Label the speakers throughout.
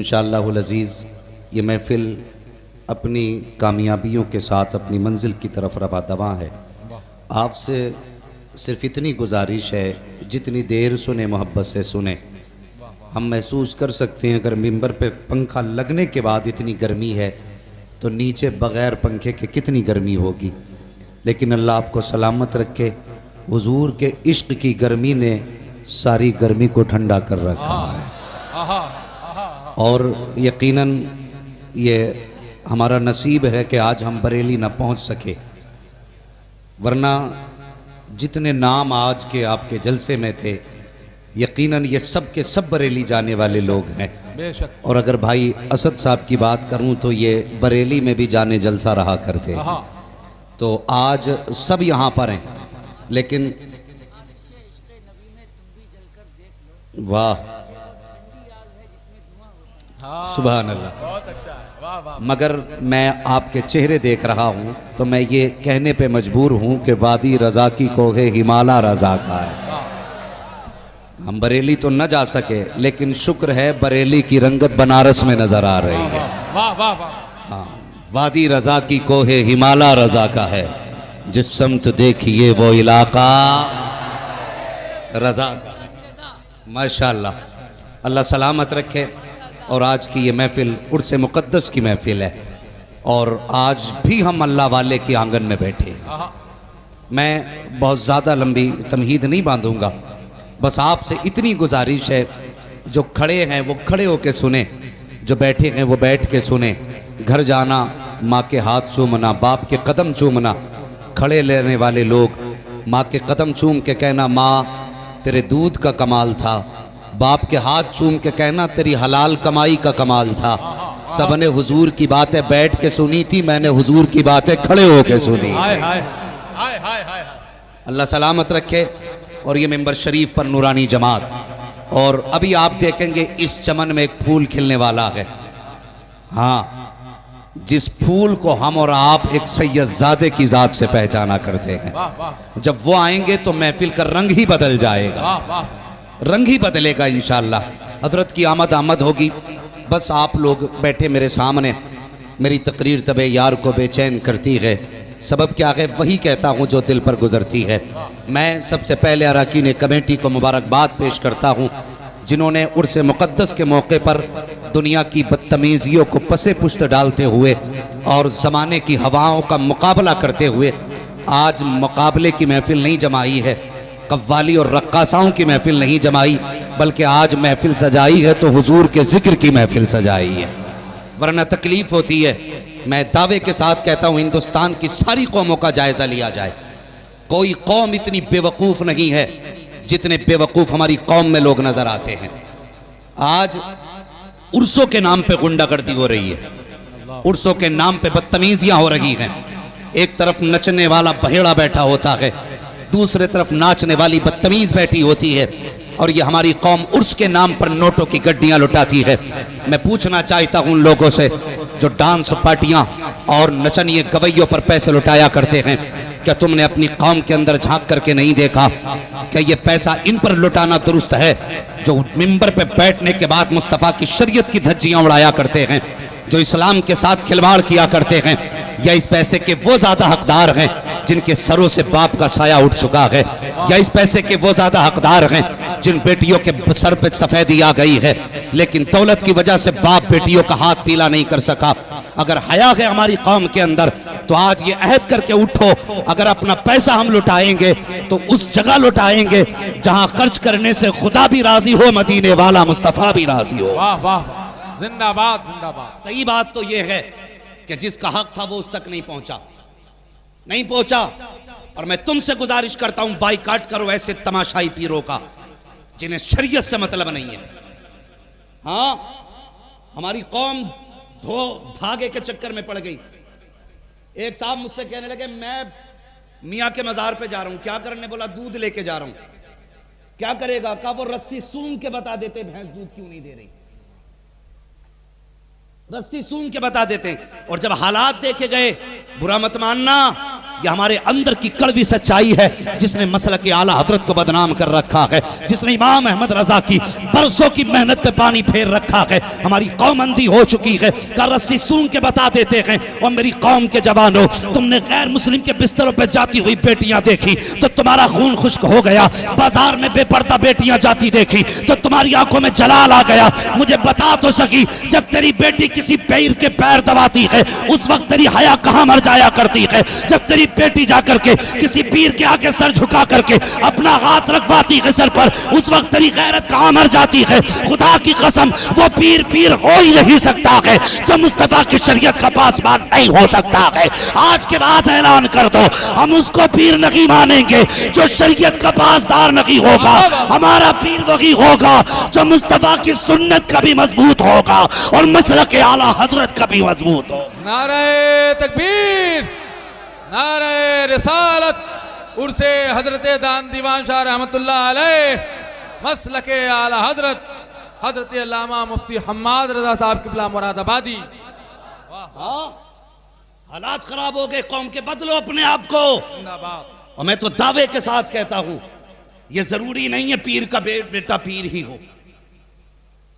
Speaker 1: इंशाअल्लाहुल अज़ीज़ ये महफ़िल अपनी कामयाबियों के साथ अपनी मंजिल की तरफ रवा दवा है। आपसे सिर्फ़ इतनी गुजारिश है, जितनी देर सुने मोहब्बत से सुने। हम महसूस कर सकते हैं अगर मिंबर पे पंखा लगने के बाद इतनी गर्मी है तो नीचे बग़ैर पंखे के कितनी गर्मी होगी। लेकिन अल्लाह आपको सलामत रखे। हुजूर के इश्क की गर्मी ने सारी गर्मी को ठंडा कर रखा है और यकीनन ये हमारा नसीब है कि आज हम बरेली ना पहुंच सके, वरना जितने नाम आज के आपके जलसे में थे यकीनन ये सब के सब बरेली जाने वाले लोग हैं। और अगर भाई असद साहब की बात करूं तो ये बरेली में भी जाने जलसा रहा करते हैं, तो आज सब यहाँ पर हैं। लेकिन वाह सुभान अल्लाह, बहुत अच्छा है, वाह वाह। मगर मैं आपके चेहरे देख रहा हूँ तो मैं ये कहने पे मजबूर हूँ कि वादी रजा की कोहे हिमालय रजा का है। हम बरेली तो न जा सके लेकिन शुक्र है बरेली की रंगत बनारस में नजर आ रही है।
Speaker 2: वाह वाह वाह।
Speaker 1: हाँ, वादी रजा की कोहे हिमालय रजा का है, जिस समत देखिए वो इलाका रजा का। माशाअल्लाह, अल्लाह सलामत रखे। और आज की ये महफ़िल उर्स मुक़द्दस की महफ़िल है और आज भी हम अल्लाह वाले के आंगन में बैठे हैं। मैं बहुत ज़्यादा लंबी तमहीद नहीं बांधूंगा, बस आपसे इतनी गुजारिश है, जो खड़े हैं वो खड़े होकर सुने, जो बैठे हैं वो बैठ के सुने। घर जाना, माँ के हाथ चूमना, बाप के कदम चूमना, खड़े लेने वाले लोग माँ के कदम चूम के कहना माँ तेरे दूध का कमाल था, बाप के हाथ चूम के कहना तेरी हलाल कमाई का कमाल था। सबने हुजूर की बातें बैठ के सुनी थी, मैंने हुजूर की बातें खड़े होके सुनी। अल्लाह सलामत रखे। और ये मेंबर शरीफ पर नूरानी जमात, और अभी आप देखेंगे इस चमन में एक फूल खिलने वाला है। हाँ, जिस फूल को हम और आप एक सैयदजादे की जात से पहचाना करते हैं, जब वो आएंगे तो महफिल का रंग ही बदल जाएगा, रंग ही बदलेगा इंशाअल्लाह। हजरत की आमद होगी। बस आप लोग बैठे मेरे सामने, मेरी तकरीर तबे यार को बेचैन करती है। सबब क्या है? वही कहता हूँ जो दिल पर गुजरती है। मैं सबसे पहले अरकान कमेटी को मुबारकबाद पेश करता हूँ, जिन्होंने उर्स मुक़द्दस के मौके पर दुनिया की बदतमीज़ियों को पसे पुश्त डालते हुए और ज़माने की हवाओं का मुकाबला करते हुए आज मुकाबले की महफिल नहीं जमाई है, कव्वाली और रक्कासाओं की महफिल नहीं जमाई, बल्कि आज महफिल सजाई है तो हुजूर के जिक्र की महफिल सजाई है। वरना तकलीफ होती है। मैं दावे के साथ कहता हूँ हिंदुस्तान की सारी कौमों का जायजा लिया जाए, कोई कौम इतनी बेवकूफ़ नहीं है जितने बेवकूफ़ हमारी कौम में लोग नजर आते हैं। आज उर्सों के नाम पे गुंडागर्दी हो रही है, उर्सों के नाम पे बदतमीजियां हो रही हैं। एक तरफ नचने वाला बहेड़ा बैठा होता है, दूसरे तरफ नाचने वाली बदतमीज बैठी होती है, और ये हमारी कौम उर्स के नाम पर नोटों की गड्डियां लुटाती है। मैं पूछना चाहता हूं उन लोगों से जो डांस पार्टियां और नचनिए गवैयों पर पैसे लुटाया करते हैं, क्या तुमने अपनी कौम के अंदर झांक करके नहीं देखा क्या ये पैसा इन पर लुटाना दुरुस्त है जो मिंबर पे बैठने के बाद मुस्तफ़ा की शरीयत की धज्जियां उड़ाया करते हैं, जो इस्लाम के साथ खिलवाड़ किया करते हैं? या इस पैसे के वो ज्यादा हकदार हैं जिनके सरों से बाप का साया उठ चुका है? या इस पैसे के वो ज्यादा हकदार हैं जिन बेटियों के सर पे सफेदी आ गई है लेकिन दौलत की वजह से बाप बेटियों का हाथ पीला नहीं कर सका? अगर हया है हमारी कौम के अंदर तो आज ये अहद करके उठो, अगर अपना पैसा हम लुटाएंगे तो उस जगह लुटाएंगे जहां खर्च करने से खुदा भी राजी हो, मदीने वाला मुस्तफा भी राजी हो।
Speaker 2: वाह वाह, जिंदाबाद जिंदाबाद।
Speaker 1: सही बात तो ये है कि जिसका हक था वो उस तक नहीं पहुंचा, नहीं पहुंचा। और मैं तुमसे गुजारिश करता हूं बाइकाट करो ऐसे तमाशाई पीरों का जिन्हें शरीयत से मतलब नहीं है। हाँ, हमारी कौम धागे के चक्कर में पड़ गई। एक साहब मुझसे कहने लगे मैं मियाँ के मजार पे जा रहा हूं, क्या करने? बोला दूध लेके जा रहा हूं। क्या करेगा? कहा वो रस्सी सूंघ के बता देते भैंस दूध क्यों नहीं दे रही, रस्सी सूंघ के बता देते हैं। और जब हालात देखे गए, बुरा मत मानना, ये हमारे अंदर की कड़वी सच्चाई है जिसने मसलक आला हजरत को बदनाम कर रखा है, जिसने इमाम अहमद रजा की बरसों की मेहनत पे पानी फेर रखा है। हमारी कौम अंधी हो चुकी है, का रस्सी सूंघ के बता देते हैं और मेरी कौम के जवानों, तुमने गैर मुस्लिम के बिस्तरों पे जाती हुई बेटियां देखी तो तुम्हारा खून खुश्क हो गया, बाजार में बेपर्दा बेटियां जाती देखी तो तुम्हारी आंखों में जलाल आ गया। मुझे बता तो सकी, जब तेरी बेटी किसी पीर के पैर दबाती है उस वक्त तेरी हया कहां मर जाया करती है? जब तेरी बेटी जाकर के किसी पीर के आगे सर झुका करके अपना हाथ रखवाती है सर पर, उस वक्त तेरी गैरत कहां मर जाती है? खुदा की कसम, वो पीर पीर हो ही नहीं सकता है जो मुस्तफा की शरीयत का पासबान नहीं हो सकता है। आज के बाद ऐलान कर दो, हम उसको पीर नहीं मानेंगे जो शरीयत का पासदार नहीं होगा। हमारा पीर वही होगा जो मुस्तफा की सुन्नत का भी मजबूत होगा और मसलक आला हजरत का भी मजबूत हो।
Speaker 2: नारे तकबीर, नारे रिसालत, उर्से हजरत दान दीवान शाह रहमतुल्लाह अलैह, मसलके आला हजरत हजरत अल्लामा मुफ्ती हम्माद रजा साहब किबला मुरादाबादी।
Speaker 1: हाँ, हालात खराब हो गए कौम के, बदलो अपने आप को।
Speaker 2: जिंदाबाद।
Speaker 1: और मैं तो दावे के साथ कहता हूं, यह जरूरी नहीं है पीर का बेटा पीर ही हो,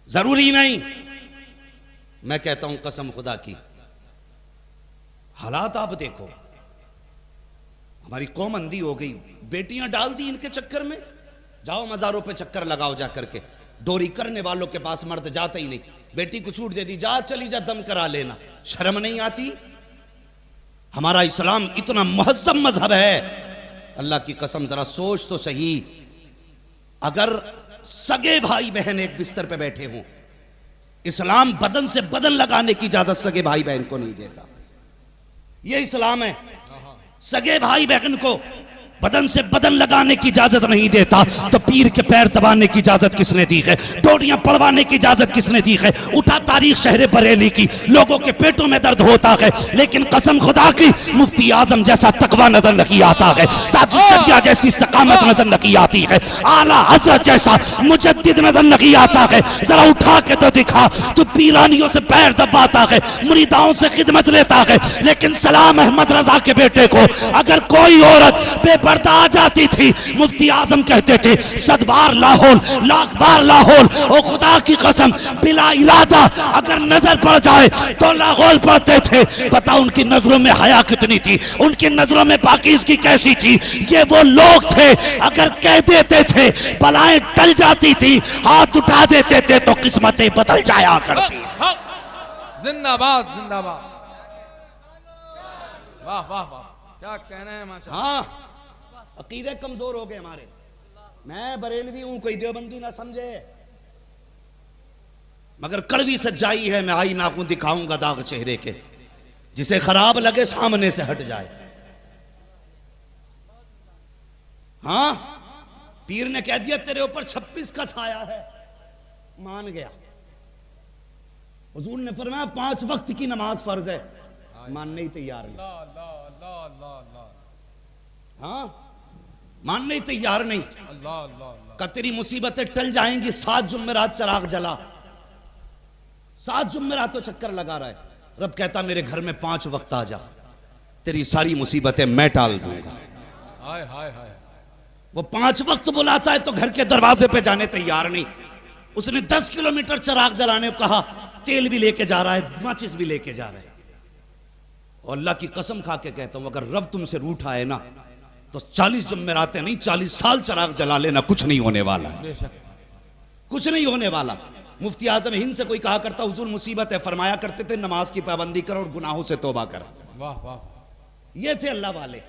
Speaker 1: जरूरी नहीं। मैं कहता हूं कसम खुदा की, हालात आप देखो, हमारी कौम अंधी हो गई, बेटियां डाल दी इनके चक्कर में। जाओ मजारों पे चक्कर लगाओ जाकर के, डोरी करने वालों के पास मर्द जाते ही नहीं। बेटी को छूट दे दी, जा चली जा दम करा लेना, शर्म नहीं आती? हमारा इस्लाम इतना मुहज्जम मजहब है, अल्लाह की कसम जरा सोच तो सही। अगर सगे भाई बहन एक बिस्तर पे बैठे हों, इस्लाम बदन से बदन लगाने की इजाजत सगे भाई बहन को नहीं देता। यह इस्लाम है, सगे भाई बहन को बदन से बदन लगाने की इजाजत नहीं देता। तो पीर के पैर दबाने की इजाजत किसने दी है? डोरियां पड़वाने की इजाजत किसने दी है? उठा तारीख शहर बरेली की, लोगों के पेटों में दर्द होता है, लेकिन कसम खुदा की मुफ्ती आजम जैसा तकवा नजर नहीं आता है, ताजुशरिया जैसी इस्तकामत नजर नहीं आती है, आला हजरत जैसा मुजद्दिद नजर नहीं आता है। जरा उठा के तो दिखा, तू पीरानियों से पैर दबाता है, मुरीदाओं से खिदमत लेता है, लेकिन सलाम अहमद रजा के बेटे को अगर कोई औरत बेपर्दा आ जाती थी, मुफ्ती आजम कहते थे 100 बार लाहौल, लाख बार लाहौल। ओ खुदा की कसम, बिला इरादा अगर नजर पड़ जाए तो लाहौल पड़ते थे। पता उनकी नजरों में हया कितनी थी, उनकी नजरों में पाकीज़गी कैसी थी। ये वो लोग थे, अगर कह देते थे बलाएं टल जाती थी, हाथ उठा देते थे तो किस्मतें बदल जाया करती।
Speaker 2: जिंदाबाद, जिंदाबाद। वाह वाह वाह, क्या कहना है माशाअल्लाह।
Speaker 1: हाँ, अकीदे कमजोर हो गए हमारे। मैं बरेलवी हूं, कोई देवबंदी ना समझे, मगर कड़वी सच्चाई है। मैं आई नाखून दिखाऊंगा दाग चेहरे के, जिसे खराब लगे सामने से हट जाए। हाँ, पीर ने कह दिया तेरे ऊपर 26 का साया है, मान गया। हुजूर ने फरमाया 5 वक्त की नमाज फर्ज है, मानने ही तैयार नहीं। हाँ, मानने ही तैयार नहीं। का तेरी मुसीबतें टल जाएंगी, 7 जुम्मेरात चराग जला, 7 जुम्मेरात तो चक्कर लगा रहा है। रब कहता मेरे घर में 5 वक्त आ जा, तेरी सारी मुसीबतें मैं टाल दूंगा।
Speaker 2: हाय हाय हाय।
Speaker 1: वो 5 वक्त बुलाता है तो घर के दरवाजे पे जाने तैयार नहीं। उसने 10 किलोमीटर चराग जलाने को कहा, तेल भी लेके जा रहा है, माचिस भी लेके जा रहा है। और अल्लाह की कसम खा के कहता हूं, अगर रब तुमसे रूठा है ना तो 40 जुम्मेरातें नहीं, 40 साल चराग जला लेना, कुछ नहीं होने वाला, कुछ नहीं होने वाला। मुफ्ती आजम हिंद से कोई कहा करता, हुजूर मुसीबत है, फरमाया करते थे नमाज की पाबंदी कर और गुनाहों से तौबा कर।
Speaker 2: वाह वाह,
Speaker 1: ये थे अल्लाह वाले।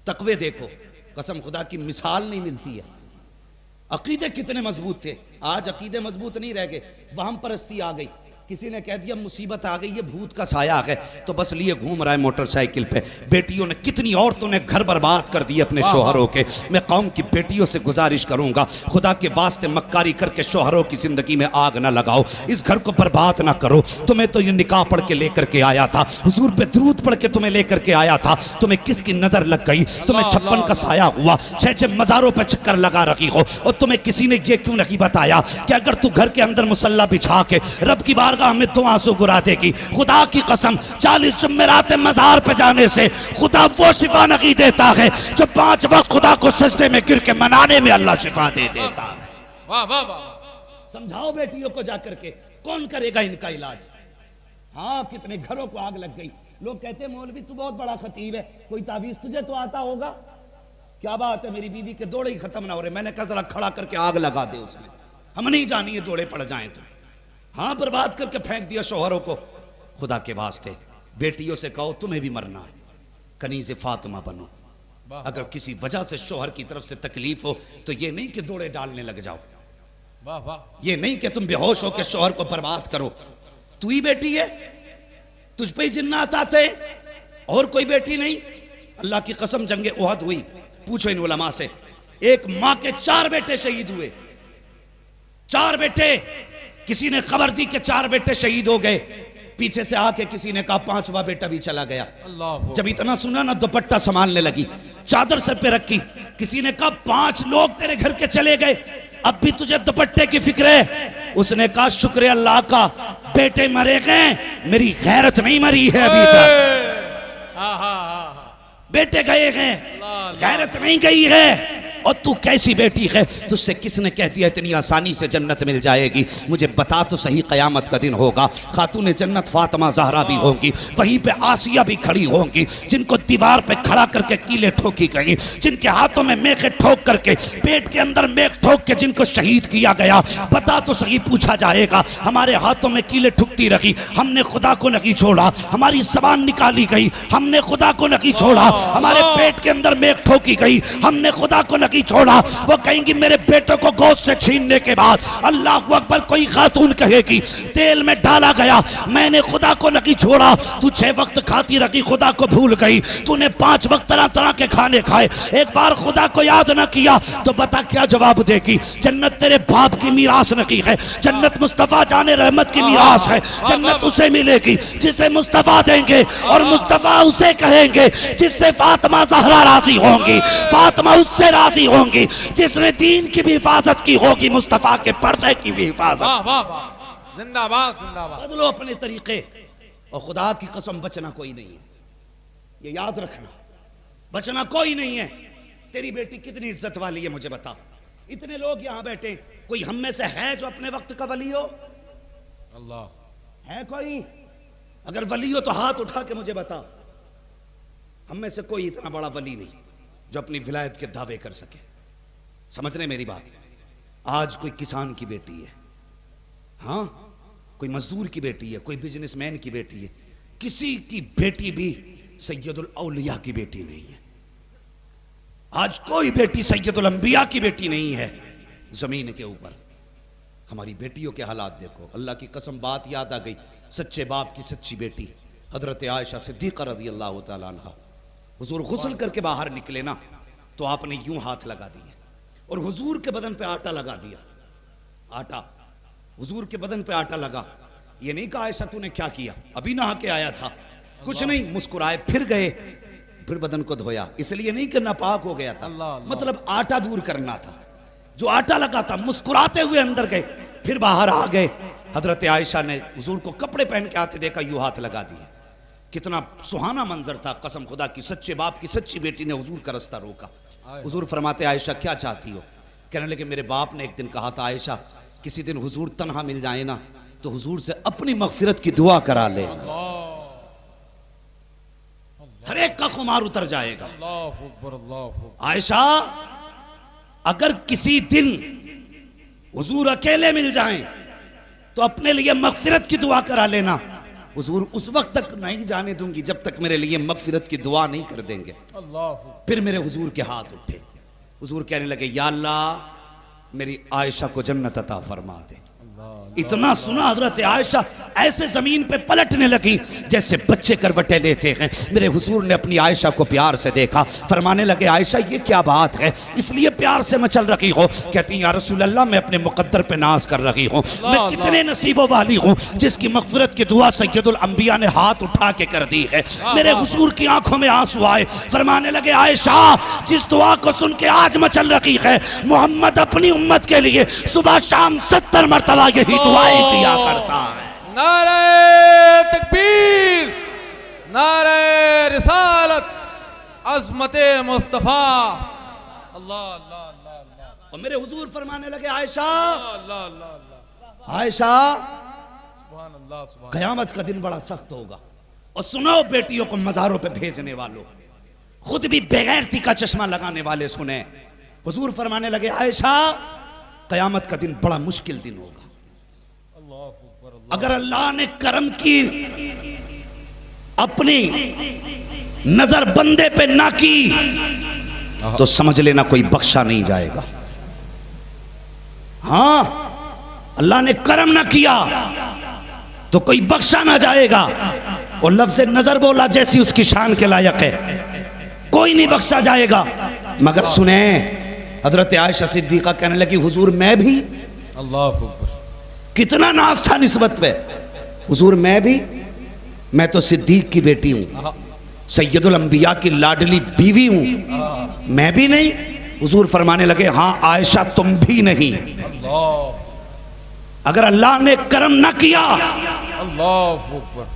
Speaker 1: तकवे देखो, कसम खुदा की मिसाल नहीं मिलती है। अकीदे कितने मजबूत थे, आज अकीदे मजबूत नहीं रह गए। वहम परस्ती आ गई, किसी ने कह दिया मुसीबत आ गई, ये भूत का साया आ गया, तो बस लिए घूम रहा है मोटरसाइकिल पे। बेटियों ने, कितनी औरतों ने घर बर्बाद कर दिए अपने शोहरों के। मैं कौम की बेटियों से गुजारिश करूंगा, खुदा के वास्ते मक्कारी करके शोहरों की जिंदगी में आग ना लगाओ, इस घर को बर्बाद ना करो। तुम्हें तो ये निकाह पढ़ के लेकर के आया था, हुजूर पे दरूद पढ़ के तुम्हें लेकर के आया था, तुम्हें किसकी नजर लग गई, तुम्हें 56 का साया हुआ, 6 मज़ारों पे चक्कर लगा रखी हो, और तुम्हें किसी ने ये क्यों नहीं बताया कि अगर तू घर के अंदर मुसल्ला बिछा के रब की बारगाह बारगाह में दो आंसू गिरा देगी। खुदा की कसम 40 जुम्मेरात मज़ार पे जाने से खुदा वो शिफा नहीं देता है जो 5 वक्त खुदा को सजदे में गिर के मनाने में अल्लाह शिफा दे देता है।
Speaker 2: वाह वाह वाह।
Speaker 1: समझाओ बेटियों को जाकर के, कौन करेगा इनका इलाज? हाँ, कितने घरों को आग लग गई। लोग कहते हैं मौलवी तू बहुत बड़ा खतीब है, कोई तावीज तुझे तो आता होगा। क्या बात है, मेरी बीवी के दौड़े ही खत्म ना हो रहे। मैंने कहा जरा खड़ा करके आग लगा दे उसमें, हम नहीं जानी ये दौड़े पड़ जाएं तो। हाँ, बर्बाद करके फेंक दिया शोहरों को। खुदा के वास्ते बेटियों से कहो तुम्हें भी मरना है, कनीज़े फातिमा बनो। अगर किसी वजह से शोहर की तरफ से तकलीफ हो तो ये नहीं कि दौड़े डालने लग जाओ,
Speaker 2: वाह वाह।
Speaker 1: ये नहीं कि तुम बेहोश हो के शोहर को बर्बाद करो। तू ही बेटी है, तुझ पे ही जिन्नात आते हैं, और कोई बेटी नहीं। अल्लाह की कसम जंगे उहद हुई, पूछो इन उलमा से, एक मां के 4 बेटे शहीद हुए। 4 बेटे, किसी ने खबर दी कि 4 बेटे शहीद हो गए। पीछे से आके किसी ने कहा 5वां बेटा भी चला गया। जब इतना सुना ना दुपट्टा संभालने लगी, चादर सर पे रखी। किसी ने कहा 5 लोग तेरे घर के चले गए, अब भी तुझे दुपट्टे की फिक्र है? उसने कहा शुक्र अल्लाह का, बेटे मरे गए, मेरी गैरत नहीं मरी है अभी तक। बेटे गए हैं, गैरत नहीं गई है। और तू कैसी बेटी है, तुझसे किसने कह दिया इतनी आसानी से जन्नत मिल जाएगी? मुझे बता तो सही, कयामत का दिन होगा, खातून जन्नत फातिमा ज़हरा भी होंगी, वहीं पे आसिया भी खड़ी होंगी, जिनको दीवार पे खड़ा करके कीले ठोकी गई, जिनके हाथों में मेखे ठोक करके, पेट के अंदर मेख ठोक के जिनको शहीद किया गया। बता तो सही, पूछा जाएगा हमारे हाथों में कीले ठुकती रही, हमने खुदा को नहीं छोड़ा, हमारी ज़बान निकाली गई, हमने खुदा को नहीं छोड़ा, हमारे पेट के अंदर मेख ठोकी गई, हमने खुदा को नहीं छोड़ा। वो कहेंगी मेरे बेटे को गोश्त से छीनने के बाद अल्लाह अकबर, कोई खातून कहेगी तेल में डाला गया, मैंने खुदा को नहीं छोड़ा। तू 6 वक्त खाती रखी, खुदा को भूल गई। तूने 5 वक्त तरह तरह के खाने खाए, एक बार खुदा को याद न किया तो बता क्या जवाब देगी? जन्नत तेरे बाप की मीरास नहीं है, जन्नत मुस्तफा जाने रहमत की मीरास है। जन्नत उसे मिलेगी जिसे मुस्तफा देंगे, और मुस्तफा उसे कहेंगे जिससे फातिमा ज़हरा राजी होंगी, फातिमा उससे राजी होंगी जिसने दीन की भी हिफाजत की होगी, मुस्तफा के पर्दे की भी हिफाजत।
Speaker 2: वाह वाह वाह, जिंदाबाद जिंदाबाद।
Speaker 1: बदलो अपने तरीके, और खुदा की कसम बचना कोई नहीं है, ये याद रखना, बचना कोई नहीं है। तेरी बेटी कितनी इज्जत वाली है मुझे बता। इतने लोग यहां बैठे, कोई हम में से है जो अपने वक्त का वली हो?
Speaker 2: अल्लाह
Speaker 1: है कोई? अगर वली हो तो हाथ उठा के मुझे बता। हम में से कोई इतना बड़ा वली नहीं जो अपनी विलायत के दावे कर सके। समझ रहे मेरी बात? आज कोई किसान की बेटी है, हाँ, कोई मजदूर की बेटी है, कोई बिजनेसमैन की बेटी है, किसी की बेटी भी सैयदुल औलिया की बेटी नहीं है। आज कोई बेटी सैयदुल अंबिया की बेटी नहीं है जमीन के ऊपर। हमारी बेटियों के हालात देखो, अल्लाह की कसम बात याद आ गई। सच्चे बाप की सच्ची बेटी हजरत आयशा सिद्दीक़ा रज़ी अल्लाह तआला अन्हा, हुजूर गुस्ल करके बाहर निकले ना तो आपने यूं हाथ लगा दिए और हुजूर के बदन पे आटा लगा दिया। आटा, हुजूर के बदन पे आटा लगा। ये नहीं कहा आयशा तूने क्या किया, अभी नहा के आया था, कुछ नहीं, मुस्कुराए, फिर गए, फिर बदन को धोया। इसलिए नहीं कि नापाक हो गया था, मतलब आटा दूर करना था। जो आटा लगा था, मुस्कुराते हुए अंदर गए, फिर बाहर आ गए। हजरत आयशा ने हुजूर को कपड़े पहन के आते देखा, यूं हाथ लगा दिए। कितना सुहाना मंजर था, कसम खुदा की, सच्चे बाप की सच्ची बेटी ने हुजूर का रास्ता रोका। हुजूर फरमाते आयशा क्या चाहती हो? कहने लगे मेरे बाप ने एक दिन कहा था आयशा किसी दिन हुजूर तन्हा मिल जाए ना तो हुजूर से अपनी मगफिरत की दुआ करा ले, हर एक का खुमार उतर जाएगा। आयशा अगर किसी दिन हुजूर अकेले मिल जाएं तो अपने लिए मगफिरत की दुआ करा लेना। हुजूर उस वक्त तक नहीं जाने दूंगी जब तक मेरे लिए मगफिरत की दुआ नहीं कर देंगे। फिर मेरे हुजूर के हाथ उठे, हुजूर कहने लगे या अल्लाह मेरी आयशा को जन्नत अता फरमा दे। इतना सुना हजरत आयशा ऐसे जमीन पे पलटने लगी जैसे बच्चे करवटे लेते हैं। मेरे हुजूर ने अपनी आयशा को प्यार से देखा, फरमाने लगे आयशा ये क्या बात है, इसलिए प्यार से मचल रही हो? कहती या रसूल अल्लाह मैं अपने मुकद्दर पे नाज कर रही हूँ। मैं कितने नसीबों वाली हूँ जिसकी मगफिरत की दुआ सैयदुल अंबिया ने हाथ उठा के कर दी है। मेरे हुजूर की आंखों में आंसू आए, फरमाने लगे आयशा जिस दुआ को सुन के आज मचल रही है, मोहम्मद अपनी उम्मत के लिए सुबह शाम 70 मरतबा यही दुआएं किया करता है।
Speaker 2: नारे तकबीर, नारे रिसालत, अज़मते मुस्तफ़ा। अल्लाह अल्लाह अल्लाह अल्लाह।
Speaker 1: और मेरे हुजूर फरमाने लगे आयशा,
Speaker 2: अल्लाह अल्लाह अल्लाह,
Speaker 1: आयशा
Speaker 2: सुभान अल्लाह सुभान।
Speaker 1: कयामत का दिन बड़ा सख्त होगा। और सुनो बेटियों को मज़ारों पे भेजने वालों, खुद भी बेगैरती का चश्मा लगाने वाले सुने। हुजूर फरमाने लगे आयशा, कयामत का दिन बड़ा मुश्किल दिन होगा। अगर अल्लाह ने करम की, अपनी नजर बंदे पे ना की, तो समझ लेना कोई बख्शा नहीं जाएगा। हाँ, अल्लाह ने करम ना किया तो कोई बख्शा ना जाएगा। और लफ्ज़ नजर बोला जैसी उसकी शान के लायक है, कोई नहीं बख्शा जाएगा। मगर सुने, हजरत आयशा सिद्दीका कहने लगी हुजूर मैं भी,
Speaker 2: अल्लाह अकबर,
Speaker 1: कितना नाज था निस्बत पे। हुजूर मैं तो सिद्दीक की बेटी हूं, सैयदुल अंबिया की लाडली बीवी हूं, मैं भी नहीं। हुजूर फरमाने लगे हाँ आयशा तुम भी नहीं। अगर अल्लाह ने करम ना किया,
Speaker 2: अल्लाह अकबर,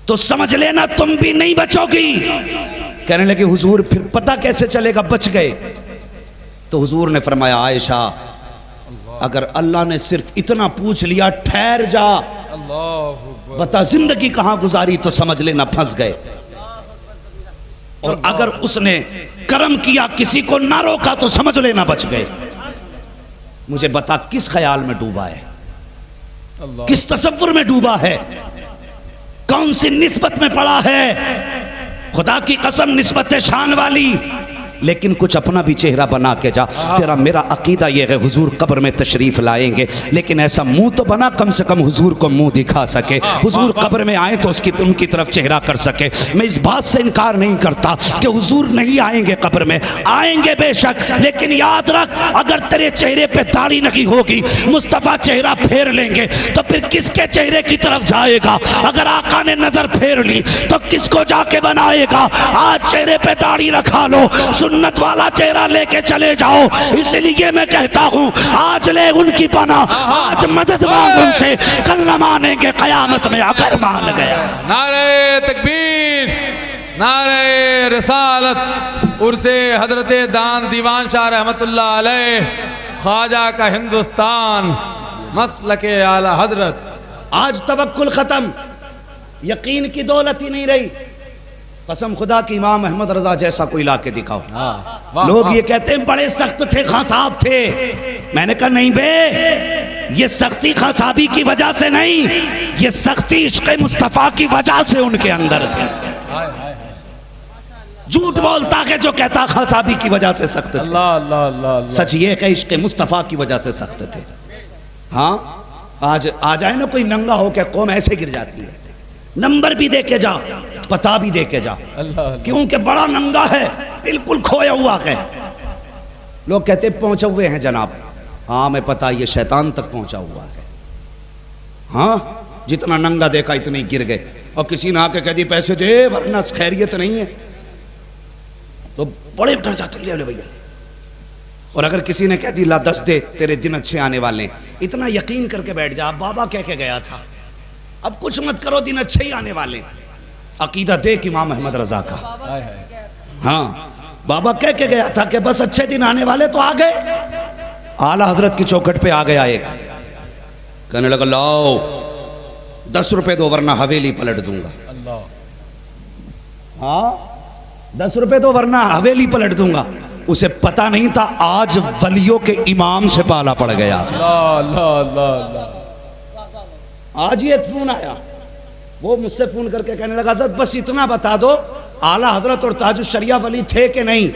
Speaker 1: तो समझ लेना तुम भी नहीं बचोगी। कहने लगे हुजूर फिर पता कैसे चलेगा बच गए? तो हुजूर ने फरमाया आयशा, अगर अल्लाह ने सिर्फ इतना पूछ लिया ठहर जा, बता जिंदगी कहां गुजारी, तो समझ लेना फंस गए। और अगर उसने करम किया, किसी को ना रोका, तो समझ लेना बच गए। मुझे बता किस ख्याल में डूबा है, किस तसव्वुर में डूबा है, कौन सी निस्बत में पड़ा है? खुदा की कसम निस्बत शान वाली, लेकिन कुछ अपना भी चेहरा बना के जा। तेरा मेरा अकीदा यह है हुजूर कब्र में तशरीफ लाएंगे, लेकिन ऐसा मुंह तो बना कम से कम हुजूर को मुंह दिखा सके। हुजूर कब्र में आए तो उनकी तरफ चेहरा कर सके। मैं इस बात से इनकार नहीं करता कि हुजूर नहीं आएंगे, कब्र में आएंगे बेशक, लेकिन याद रख अगर तेरे चेहरे पे दाढ़ी नहीं होगी, मुस्तफ़ा चेहरा फेर लेंगे तो फिर किसके चेहरे की तरफ जाएगा? अगर आका ने नजर फेर ली तो किसको जाके बनाएगा? आज चेहरे पे दाढ़ी रखा लो, सुन्नत वाला चेहरा लेके चले जाओ। इसलिए मैं कहता हूँ आज ले उनकी पना, आज मदद मांग उनसे, कल न मानेंगे कयामत में अगर मान गया।
Speaker 2: नारे तकबीर, नारे रिसालत, उर्से हजरते दान दीवान शाह रहमतुल्लाह अलैह, ख्वाजा का हिंदुस्तान, मसलके आला हजरत।
Speaker 1: आज तवक्कुल खत्म, यकीन की दौलत ही नहीं रही। कसम खुदा की इमाम अहमद रजा जैसा कोई ला के दिखाओ। लोग ये कहते हैं बड़े सख्त थे, खां साहब थे। मैंने कहा नहीं बे, ये सख्ती खां साहबी की वजह से नहीं, ये सख्ती इश्क़ मुस्तफ़ा की वजह से उनके अंदर थी। झूठ बोलता है जो कहता खां साहबी की वजह से सख्त थे।
Speaker 2: अल्लाह अल्लाह अल्लाह,
Speaker 1: सच ये है इश्क़ मुस्तफ़ा की वजह से सख्त थे। हाँ, आज आ जाए ना कोई नंगा हो के कौम ऐसे गिर जाती है। नंबर भी दे के जा, पता भी दे के जा, क्योंकि बड़ा नंगा है, बिल्कुल खोया हुआ है। लोग कहते पहुंचे हुए हैं जनाब। हाँ मैं पता, ये शैतान तक पहुंचा हुआ है। हाँ, जितना नंगा देखा इतने गिर गए। और किसी ने आके कह दी पैसे दे वरना खैरियत नहीं है, तो बड़े डर जाते ले भैया। और अगर किसी ने कह दी ला 10 दे, तेरे दिन अच्छे आने वाले, इतना यकीन करके बैठ जा। बाबा कह के गया था, अब कुछ मत करो, दिन अच्छे ही आने वाले। अकीदा देख इमाम अहमद रजा का। हाँ, बाबा कह के गया था कि बस अच्छे दिन आने वाले, तो आ गए। आला हजरत की चौखट पे आ गया एक, कहने लगा लाओ 10 रुपए दो वरना हवेली पलट दूंगा। हाँ, 10 रुपए दो वरना हवेली पलट दूंगा। उसे पता नहीं था आज वलियों के इमाम से पाला पड़ गया। आज ही एक फोन आया, वो मुझसे फोन करके कहने लगा था बस इतना बता दो आला हजरत और ताजुश शरिया वली थे कि नहीं।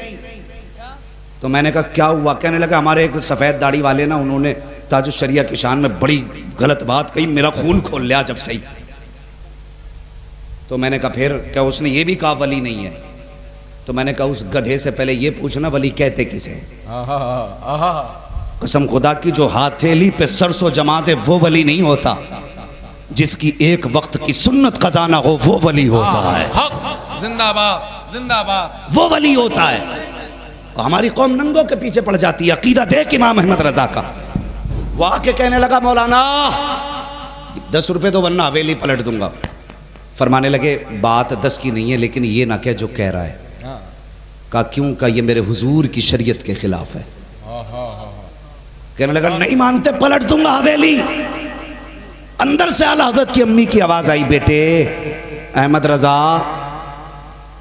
Speaker 1: तो मैंने कहा क्या हुआ? कहने लगा हमारे एक सफ़ेद दाढ़ी वाले ना, उन्होंने ताजुश शरिया की शान में बड़ी गलत बात कही, मेरा खून खोल लिया जब से ही। तो मैंने कहा फिर क्या उसने ये भी कहा वली नहीं है? तो मैंने कहा उस गधे से पहले ये पूछना वली कहते किसे? कसम खुदा की, जो हथेली पे सरसों जमा दे वो वली नहीं होता, जिसकी एक वक्त की सुन्नत खजाना हो वो वली होता है।
Speaker 2: जिंदाबाद जिंदाबाद,
Speaker 1: वो वली होता है। और हमारी कौम नंगों के पीछे पड़ जाती है। अकीदा देख इमाम अहमद रजा का। वो आके कहने लगा मौलाना 10 रुपए तो वरना हवेली पलट दूंगा। फरमाने लगे बात 10 की नहीं है, लेकिन ये ना कह जो कह रहा है। कहा क्यों? का ये मेरे हुजूर की शरीयत के खिलाफ है। कहने लगा नहीं मानते पलट दूंगा हवेली। अंदर से आला हज़रत की अम्मी की आवाज आई, बेटे अहमद रजा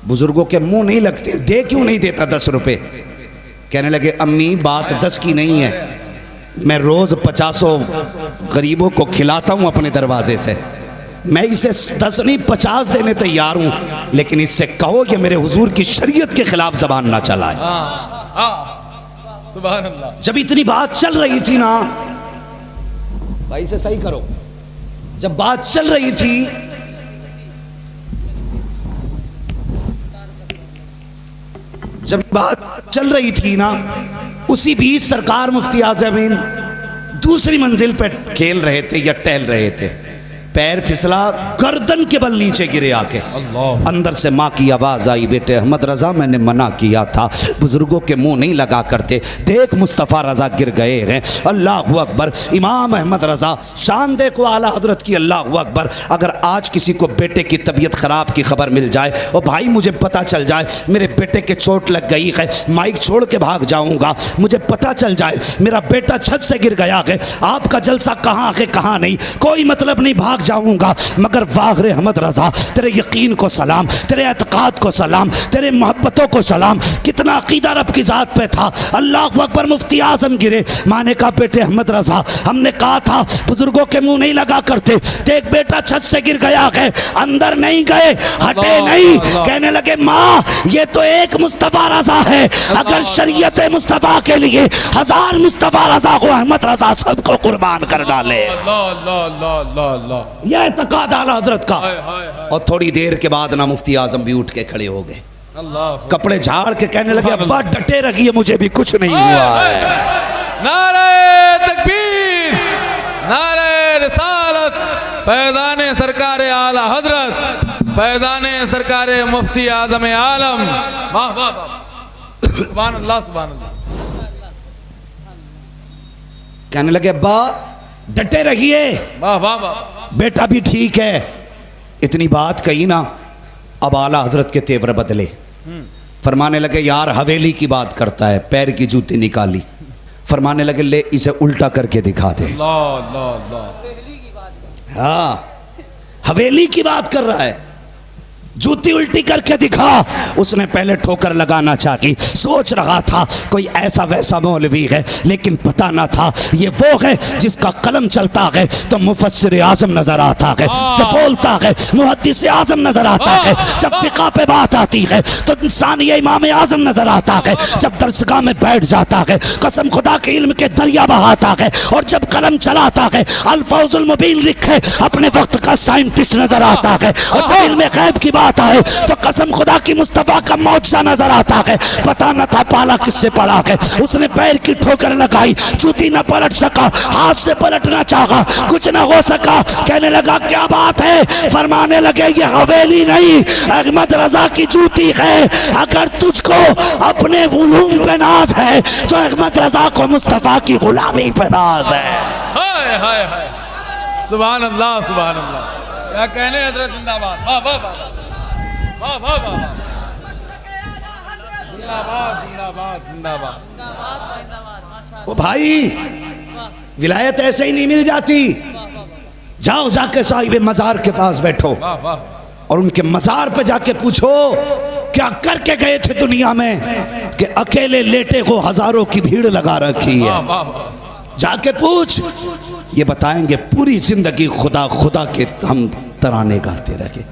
Speaker 1: बुजुर्गों के मुंह नहीं लगते, दे क्यों नहीं देता 10 रुपए? कहने लगे अम्मी बात 10 की नहीं है, मैं रोज 50 गरीबों को खिलाता हूं अपने दरवाजे से, मैं इसे 10 नहीं 50 देने तैयार हूं, लेकिन इससे कहो कि मेरे हुजूर की शरीयत के खिलाफ जबान ना चलाए।
Speaker 2: सुभान अल्लाह।
Speaker 1: जब इतनी बात चल रही थी ना, भाई से सही करो, जब बात चल रही थी ना, उसी बीच सरकार मुफ्ती आज़मीन दूसरी मंजिल पे खेल रहे थे या टहल रहे थे, पैर फिसला, गर्दन के बल नीचे गिरे आके। अंदर से माँ की आवाज आई, बेटे अहमद रजा मैंने मना किया था, बुजुर्गों के मुंह नहीं लगा करते, देख मुस्तफ़ा रजा गिर गए हैं। अल्लाह अकबर। इमाम अहमद रजा, शान देखो आला हजरत की, अल्लाह अकबर। अगर आज किसी को बेटे की तबीयत खराब की खबर मिल जाए और भाई मुझे पता चल जाए मेरे बेटे के चोट लग गई है, माइक छोड़ के भाग जाऊंगा, मुझे पता चल जाए मेरा बेटा छत से गिर गया है, आपका जलसा कहाँ है कहाँ नहीं, कोई मतलब नहीं, भाग जाऊंगा। मगर वाह रे अहमद रजा, तेरे यकीन को सलाम, तेरे एतकाद को सलाम, तेरे मोहब्बतों को सलाम, कितना अकीदा रब की जात पे था। अल्लाह अकबर। मुफ्ती आजम गिरे। माँ ने कहा बेटे अहमद रजा हमने कहा था बुजुर्गों के मुंह नहीं लगा करते, देख बेटा छत से गिर गया है, अंदर नहीं गए, हटे नहीं। कहने लगे माँ ये तो एक मुस्तफ़ा रजा है, अगर शरीयत मुस्तफ़ा के लिए 1000 मुस्तफ़ा रजा को अहमद रजा सबको कुर्बान कर डाले। यह एतकाद आला हजरत का। और थोड़ी देर के बाद ना मुफ्ती आजम भी उठ के खड़े हो गए, कपड़े झाड़ के कहने लगे अब्बा डटे रखिए, मुझे भी कुछ नहीं हुआ है।
Speaker 2: नारे तकबीर, नारे रिसालत, फैज़ाने सरकारे आला हजरत, फैज़ाने सरकारे मुफ्ती आजम आलम। वाह वाह वाह, सुभान अल्लाह सुभान अल्लाह।
Speaker 1: कहने लगे अब्बा डटे रहिए,
Speaker 2: वाह वाह वाह,
Speaker 1: बेटा भी ठीक है। इतनी बात कही ना, अब आला हजरत के तेवर बदले, फरमाने लगे यार हवेली की बात करता है, पैर की जूती निकाली, फरमाने लगे ले इसे उल्टा करके दिखा दे। हाँ हवेली की बात कर रहा है, जूती उल्टी करके दिखा। उसने पहले ठोकर लगाना चाही, सोच रहा था कोई ऐसा वैसा मौलवी है, लेकिन पता ना था ये वो है जिसका कलम चलता है तो मुफस्सिर आजम नजर आता है, जब बोलता है मुहद्दिस आजम नजर आता है, जब फिक़ा पे बात आती है तो इंसान ये इमाम आजम नजर आता है, जब दरसगाह में बैठ जाता है कसम खुदा के इल्म के दरिया बहाता है, और जब कलम चलाता है अल्फाजुल मुबीन लिखे अपने वक्त का साइंटिस्ट नजर आता है, और जब इल्म गैब की बात है तो कसम खुदा की मुस्तफा का मौजज़ा नजर आता है। पता न था पाला किससे पड़ा है, उसने पैर की ठोकर लगाई, जूती न पलट सका, हाथ से पलटना चाहा, कुछ न हो सका। कहने लगा क्या बात है? फरमाने लगे ये हवेली नहीं अहमद रजा की जूती है, अगर तुझको अपने उलूम पे नाज है तो अहमद रजा को मुस्तफा की गुलामी पे नाज है।
Speaker 2: हाय हाय हाय, सुभान अल्लाह सुभान अल्लाह, क्या कहने हजरत जिंदाबाद, वाह वाह वाह वाह वाह वाह, जिंदाबाद जिंदाबाद जिंदाबाद।
Speaker 1: ओ भाई विलायत ऐसे ही नहीं मिल जाती, जाओ जाके साहिब मजार के पास बैठो और उनके मजार पे जाके पूछो क्या करके गए थे दुनिया में कि अकेले लेटे को हजारों की भीड़ लगा रखी है। जाके पूछ, ये बताएंगे पूरी जिंदगी खुदा खुदा के हम तराने गाते रहे,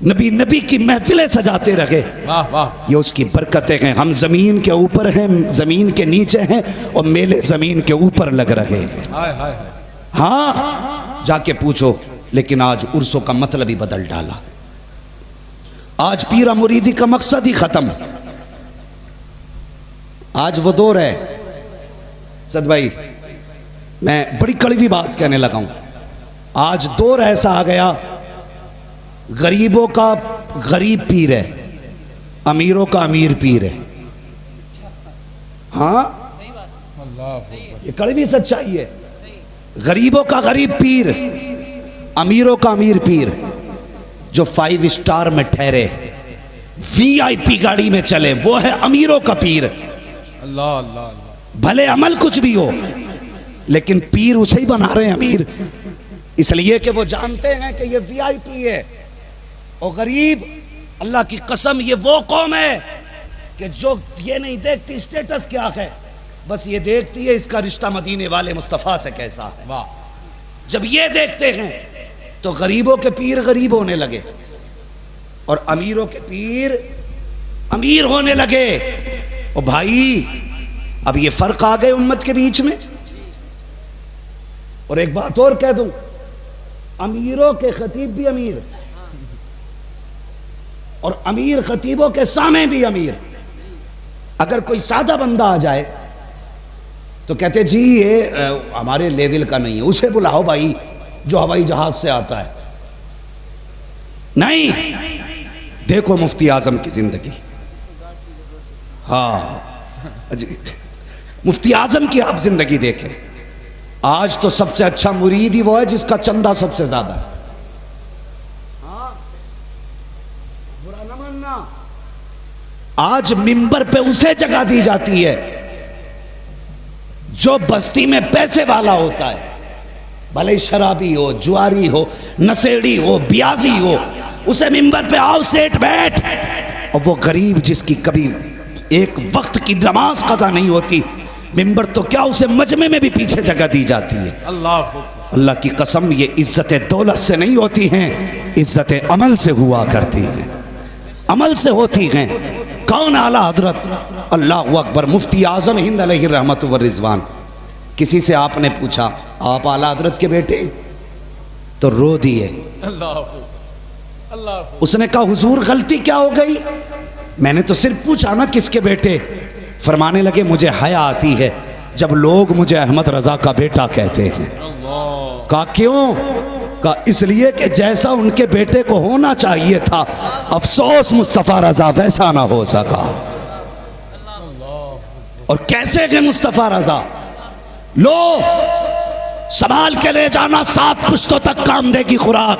Speaker 1: नबी नबी की महफिलें सजाते रहे।
Speaker 2: वाह वाह,
Speaker 1: ये उसकी बरकतें हैं। हम जमीन के ऊपर हैं, जमीन के नीचे हैं, और मेले जमीन के ऊपर लग रहे हैं।
Speaker 2: हाय हाय,
Speaker 1: हाँ जाके पूछो। लेकिन आज उर्सों का मतलब ही बदल डाला, आज पीरा मुरीदी का मकसद ही खत्म। आज वो दौर है सद भाई, मैं बड़ी कड़वी बात कहने लगा हूं, आज दौर ऐसा आ गया गरीबों का गरीब पीर है, अमीरों का अमीर पीर है। हाँ ये कड़वी सच्चाई है, गरीबों का गरीब पीर, अमीरों का अमीर पीर जो 5 स्टार में ठहरे, VIP गाड़ी में चले, वो है अमीरों का पीर।
Speaker 2: अल्लाह अल्लाह अल्लाह।
Speaker 1: भले अमल कुछ भी हो, लेकिन पीर उसे ही बना रहे हैं अमीर, इसलिए कि वो जानते हैं कि ये VIP है। और गरीब, अल्लाह की कसम, ये वो कौम है कि जो ये नहीं देखती स्टेटस क्या है, बस ये देखती है इसका रिश्ता मदीने वाले मुस्तफ़ा से कैसा है।
Speaker 2: वाह।
Speaker 1: जब ये देखते हैं तो गरीबों के पीर गरीब होने लगे और अमीरों के पीर अमीर होने लगे। और भाई, अब ये फर्क आ गए उम्मत के बीच में। और एक बात और कह दूं, अमीरों के खतीब भी अमीर और अमीर खतीबों के सामने भी अमीर। अगर कोई सादा बंदा आ जाए तो कहते जी ये हमारे लेवल का नहीं है, उसे बुलाओ भाई जो हवाई जहाज से आता है। नहीं, देखो मुफ्ती आजम की जिंदगी, हाँ जी, मुफ्ती आजम की आप जिंदगी देखें। आज तो सबसे अच्छा मुरीद ही वो है जिसका चंदा सबसे ज्यादा है। हाँ, बुरा न मानना। आज मिंबर पे उसे जगह दी जाती है जो बस्ती में पैसे वाला होता है, भले शराबी हो, जुआरी हो, नशेड़ी हो, ब्याजी हो, उसे मिंबर पे आओ, सेठ बैठ। और वो गरीब जिसकी कभी एक वक्त की नमाज कज़ा नहीं होती, मिंबर तो क्या उसे मजमे में भी पीछे जगह दी जाती है। अल्लाह की कसम, ये इज्जत दौलत से नहीं होती हैं, इज्जत अमल से हुआ करती हैं, अमल से होती हैं। कौन? आला हजरत, अल्लाह अकबर, मुफ्ती आजम हिंद अलैहि रहमत व रिजवान। किसी से आपने पूछा आप आला हजरत के बेटे, तो रो दिए। उसने कहा हुजूर गलती क्या हो गई? मैंने तो सिर्फ पूछा ना किसके बेटे। फरमाने लगे मुझे हया आती है जब लोग मुझे अहमद रजा का बेटा कहते हैं। कहा क्यों? कहा इसलिए कि जैसा उनके बेटे को होना चाहिए था, अफसोस मुस्तफ़ा रजा वैसा ना हो सका। और कैसे के मुस्तफ़ा रजा? लो संभाल के ले जाना, 7 पुश्तों तक काम देगी खुराक।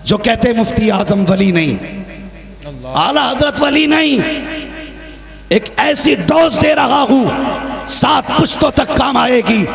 Speaker 1: जो कहते मुफ्ती आजम वली नहीं, आला हजरत वली नहीं, एक ऐसी डोज दे रहा हूं 7 पुश्तों तक काम आएगी।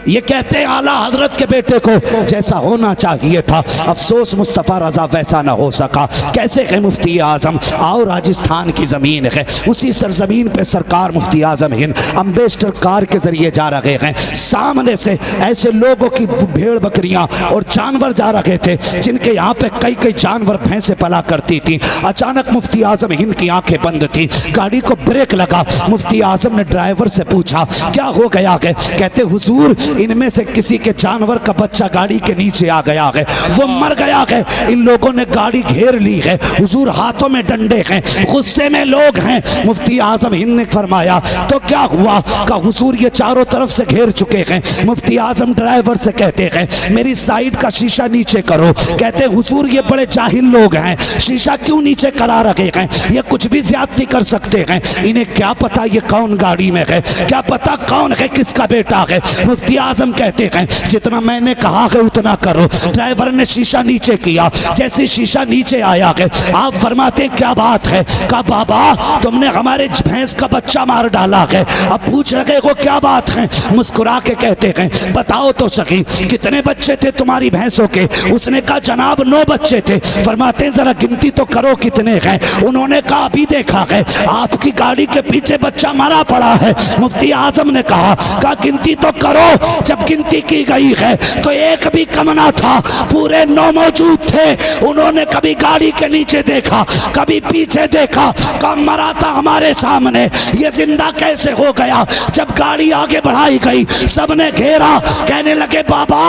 Speaker 1: ये कहते हैं आला हजरत के बेटे को जैसा होना चाहिए था, अफसोस मुस्तफ़ा रजा वैसा ना हो सका। कैसे है मुफ्ती आजम? आओ राजस्थान की ज़मीन है, उसी सरजमीन पे सरकार मुफ्ती आजम हिंद अम्बेसडर कार के ज़रिए जा रहे हैं। सामने से ऐसे लोगों की भेड़ बकरियां और जानवर जा रहे थे जिनके यहाँ पे कई कई जानवर भैंसें पला करती थी। अचानक मुफ्ती आजम हिंद की आंखें बंद थी, गाड़ी को ब्रेक लगा। मुफ्ती आजम ने ड्राइवर से पूछा क्या हो गया है? कहते हुजूर इनमें से किसी के जानवर का बच्चा गाड़ी के नीचे आ गया है, वो मर गया है। इन लोगों ने गाड़ी घेर ली है, हुजूर हाथों में डंडे हैं, गुस्से में लोग हैं। मुफ्ती आजम हिंद ने फरमाया तो क्या हुआ? का हुजूर ये चारों तरफ से घेर चुके हैं। मुफ्ती आजम ड्राइवर से कहते हैं मेरी साइड का शीशा नीचे करो। कहते हुजूर ये बड़े जाहिल लोग हैं, शीशा क्यों नीचे करा रखे हैं? ये कुछ भी ज्यादती कर सकते हैं, इन्हें क्या पता ये कौन गाड़ी में है, क्या पता कौन है, किसका बेटा है। मुफ्ती आजम कहते हैं जितना मैंने कहा है उतना करो। ड्राइवर ने शीशा नीचे किया, जैसे शीशा नीचे आया है आप फरमाते क्या बात है? कहा बाबा तुमने हमारे भैंस का बच्चा मार डाला है। अब पूछ रहे हो क्या बात है? मुस्कुरा के कहते हैं बताओ तो सही कितने बच्चे थे तुम्हारी भैंसों के? उसने कहा जनाब 9 बच्चे थे। फरमाते जरा गिनती तो करो कितने हैं? उन्होंने कहा अभी देखा है आपकी गाड़ी के पीछे बच्चा मरा पड़ा है। मुफ्ती आजम ने कहा गिनती तो करो। जब गिनती की गई है तो एक भी कम ना था, पूरे 9 मौजूद थे। उन्होंने कभी गाड़ी के नीचे देखा, कभी पीछे देखा, कब मरा था हमारे सामने, ये जिंदा कैसे हो गया? जब गाड़ी आगे बढ़ाई गई सबने घेरा, कहने लगे बाबा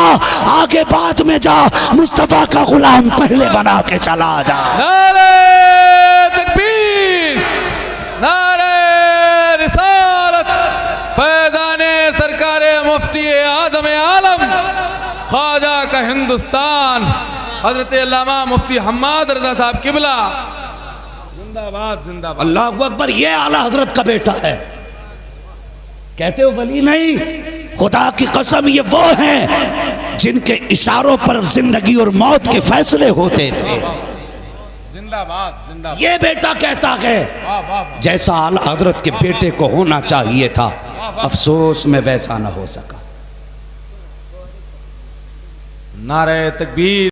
Speaker 1: आगे बाद में जा, मुस्तफा का गुलाम पहले बना के चला जा।
Speaker 2: नारे तकबीर, नारे रिसालत, फैज़ाने सरकारे मुफ्ती आज़म आलम ख्वाजा का हिंदुस्तान हजरत अल्लामा मुफ्ती हम्माद रज़ा साहब किबला जिंदाबाद जिंदाबाद।
Speaker 1: अल्लाहु अकबर, ये आला हजरत का बेटा है। कहते हो वली नहीं, खुदा की कसम ये वो है जिनके इशारों पर जिंदगी और मौत के फैसले होते थे।
Speaker 2: जिंदाबाद जिंदाबाद।
Speaker 1: ये बेटा कहता है
Speaker 2: वाह वाह वाह।
Speaker 1: जैसा आला हजरत के बेटे को होना चाहिए था, अफसोस में वैसा ना हो सका।
Speaker 2: नारे तकबीर।